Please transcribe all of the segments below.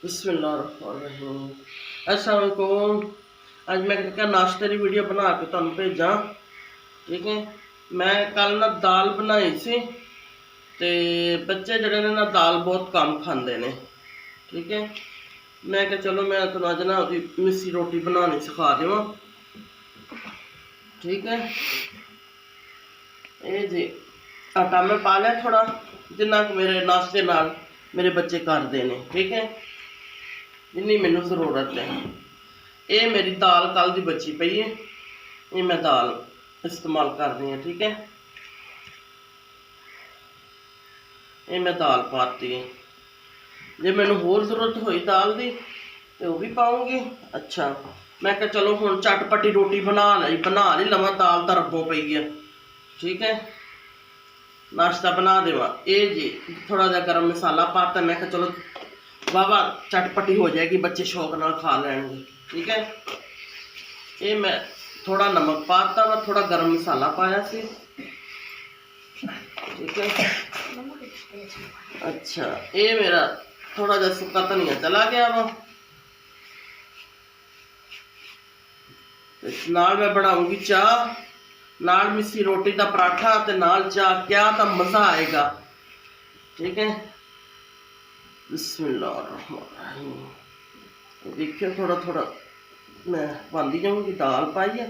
बिस्मिल्लाहिर्रहमानिर्रहीम। अस्सलाम वालेकुम। अज मैं क्या नाश्ते की वीडियो बना के तुहानू भेजा। ठीक है, मैं कल ना दाल बनाई सी ते बच्चे जड़े ने ना दाल बहुत कम खाते हैं। ठीक है, मैं क्या चलो मैं तुहानू अज ना मिस्सी रोटी बनानी सिखा देवां। ठीक है, ये जी आटा मैं पा लिया थोड़ा, जिन्ना मेरे नाश्ते नाल मेरे बच्चे करते हैं। ठीक है, जिन्नी मैनू जरूरत है। ये मेरी दाल कल की बची पई है, ये मैं दाल इस्तेमाल कर रही हूँ। ठीक है, ये मैं दाल पाती है। जे मैनू होर जरूरत हुई दाल की तो वह भी पाऊँगी। अच्छा, मैं क्या चलो हुण चटपटी रोटी बना ली लवां, दाल तो रब्बों पई है। ठीक है, नाश्ता बना देवा। ये जी थोड़ा जहा गर्म मसाला पाता, मैं क्या चलो वाहवा चटपटी हो जाएगी, बच्चे शौक नाल खा लैणगे। ठीक है, ये मैं थोड़ा नमक पाता वा, थोड़ा गर्म मसाला पाया सी। ठीक है, अच्छा ये मेरा थोड़ा जहा सुक्का धनिया चला गया वा। नाल मैं बनाऊंगी चाह, नाल मिस्सी रोटी का पराठा ते नाल चाह, क्या तो मज़ा आएगा। ठीक है, बिस्मिल्लाहिर्रहमानिर्रहीम। देखियो थोड़ा थोड़ा मैं पाती जाऊँगी, दाल पाई है।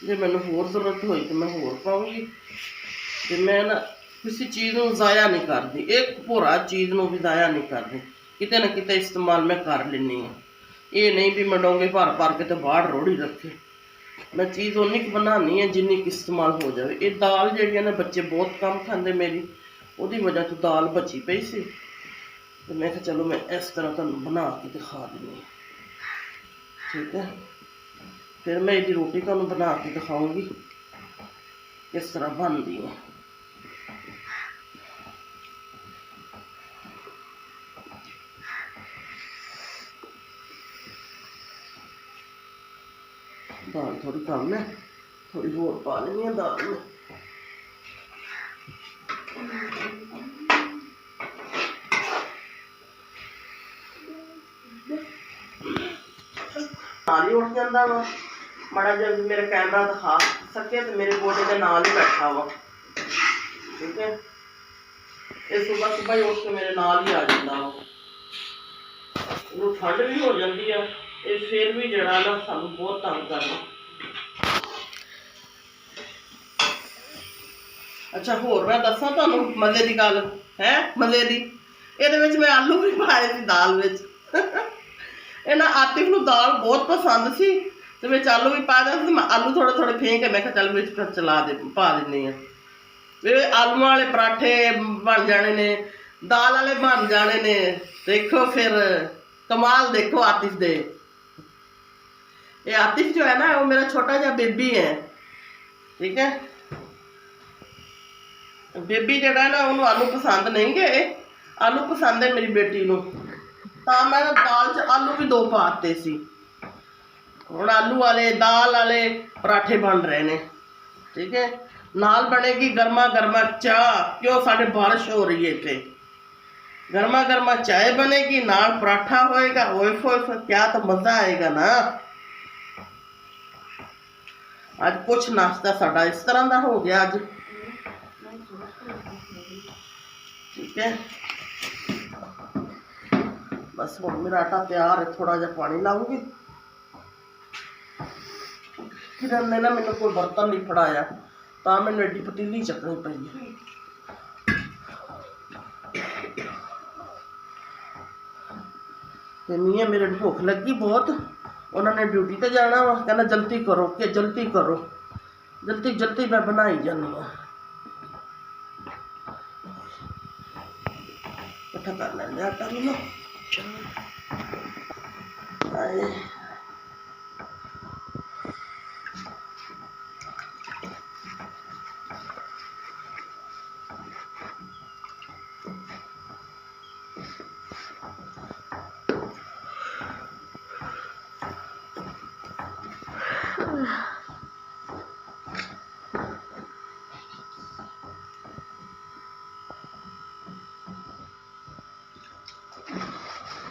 जो मैनू होर जरूरत हुई तो मैं होर पाऊँगी। तो मैं ना किसी चीज़ को ज़ाया नहीं करती, एक भोरा चीज़ को भी ज़ाया नहीं करती, किते ना किते इस्तेमाल मैं कर लेनी हाँ। ये नहीं भी मैं डोंगे भर भर के तो बाहर रोड़ी रखे। मैं चीज़ उन्नी की बनानी है जिन्नी की इस्तेमाल हो जाए। ये दाल जी ने बच्चे बहुत कम खाते मेरी, वो वजह तो दाल बची पई सी। तो मैं चलो मैं इस तरह तुहानू बना के दिखा देनी। ठीक है, फिर मैं ये रोटी तुहानू बना के दिखाऊँगी किस तरह बनती है। दाल थोड़ी कम है, थोड़ी होर पा लेनी है दाल में। नाल ही उठ जाता वा, माड़ा जब मेरा कैमरा दिखा सके तो मेरे गोडे के नाल ही बैठा वा। ठीक है, ये सुबह सुबह ही उठ के मेरे नाल ही आ जाता वा। ठंड भी हो जाती है, ये फिर भी जरा ना सानू बहुत तंग करना। अच्छा होर मैं दसा तुहानू मजे की गल है, मजे की ये मैं आलू भी पाए सी दाल विच। ये ना आतिफ नू दाल बहुत पसंद सी, तो विच आलू भी पा दिया। मैं आलू थोड़े थोड़े फेंक के मैं चल विच चला दे पा दिनी हाँ। आलू वाले पराठे बन जाने ने, दाल वाले बन जाने ने। देखो फिर कमाल देखो आतिफ दे। ये आतिफ जो है ना वो मेरा छोटा जा बेबी है। ठीक है, बेबी जड़ा है ना उन्होंने आलू पसंद नहीं गए, आलू पसंद है मेरी बेटी को। तो मैं दाल च आलू भी दो पाते सी। हुण आलू वाले दाल वाले पराठे बन रहे हैं। ठीक है, नाल बनेगी गर्मा गर्मा चाह, क्यों साढ़े बारिश हो रही है इतने। गर्मा गर्मा चाय बनेगी, नाल पराठा होएगा। ओए फोए क्या तो मज़ा आएगा ना। अज कुछ नाश्ता साडा इस तरह का हो गया अज। ठीक है, बस हुण मेरा आटा तैयार है, थोड़ा जहा पानी लाऊंगी। किरण ने ना मैंने कोई बर्तन नहीं फड़ाया, तो मैंने एडी पतीली चकनी पई है। ते मियाँ मेरे भुख लगी बहुत, उन्होंने ड्यूटी ते जाना वा, कहना जल्दी करो कि जल्दी करो, जल्दी जल्दी मैं बनाई जानी हाँ। इकट्ठा कर लेंगे आटा भी ना।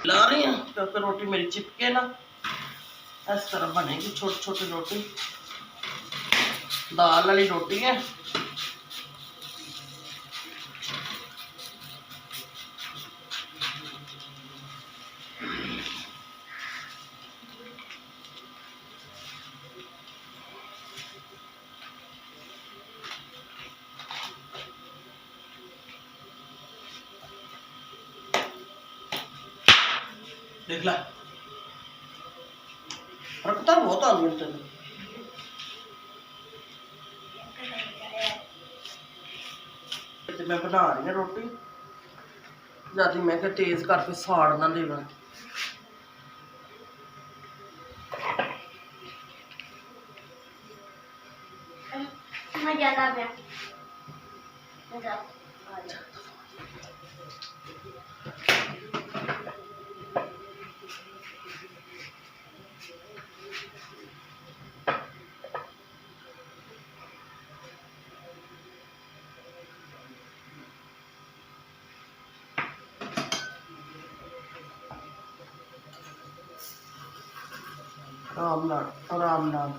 ला रही हूँ क्योंकि रोटी मेरी चिपके ना। इस तरह बनेगी छोटी छोटी रोटी, दाल वाली रोटी है। देख ला, रखता बहुत आदमी तेन। मैं बना रही हूँ रोटी, ज्यादा मैं क्या तेज करके साड़ ना देना। आराम नाल आराम नाल।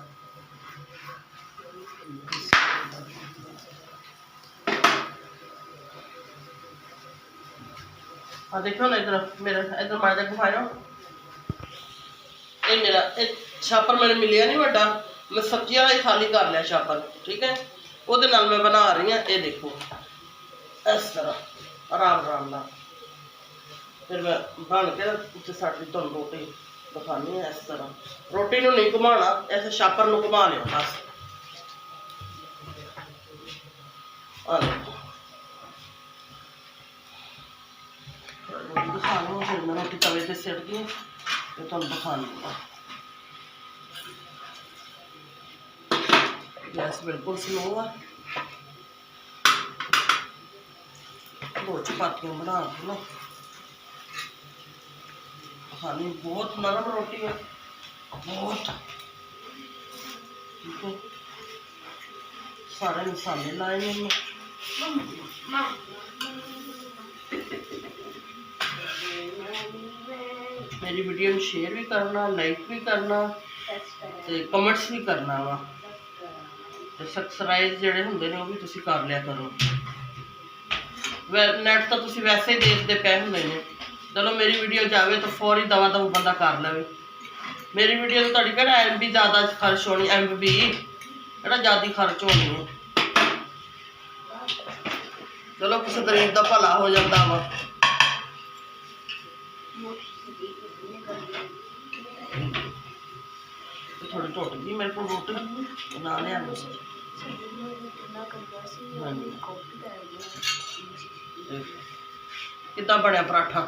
हाँ देखो ना इधर, मेरा इधर माड़ा जा घुमायो। ये मेरा छापर मैंने मिलिया नहीं बड़ा, मैं सब्जी वाला ही खाली कर लिया छापर, ठीक है। वो मैं बना रही हूँ, ये देखो इस तरह आराम आराम नाल। फिर मैं बन के उत्ते सट दी तुहानू रोटी दिखानी है। इस तरह रोटी नूं नहीं घुमाना, ऐसे छापर नूं घुमा लियो बस। रोटी दिखानी है, फिर मैं रोटी तवे ते सिट दी ते तुहानू दिखानी है। गैस बिल्कुल स्लो है। दो चपातियां बना के ना खानी, बहुत नरम रोटी है, बहुत, ठीक है। सारे मसाले लाए हैं। मेरी वीडियो में शेयर भी करना, लाइक भी करना, कमेंट्स भी करना वा, सबसक्राइब ਜਿਹੜੇ ਹੁੰਦੇ ਨੇ ਉਹ ਵੀ ਤੁਸੀਂ ਕਰ ਲਿਆ ਕਰੋ। ਨੈਟ ਤਾਂ ਤੁਸੀਂ ਵੈਸੇ ਹੀ ਦੇਖਦੇ ਪਏ ਹੁੰਦੇ ਨੇ, ਚਲੋ ਮੇਰੀ ਵੀਡੀਓ ਜਾਵੇ ਤਾਂ ਫੌਰੀ ਦਵਾ ਦਵਾ ਬੰਦਾ ਕਰ ਲਵੇ। ਮੇਰੀ ਵੀਡੀਓ ਤੋਂ ਤੁਹਾਡੀ ਕਿਹੜਾ MB ਜ਼ਿਆਦਾ ਖਰਚ ਹੋਣੀ, MB ਕਿਹੜਾ ਜ਼ਿਆਦਾ ਖਰਚ ਹੋਣੀ ਹੈ। ਚਲੋ ਕਿਸੇ ਗਰੀਬ ਦਾ ਭਲਾ ਹੋ ਜਾਂਦਾ ਵਾ। थोड़ी टुट गई मेरे को रोटी बना लिया कितना बनया पराठा।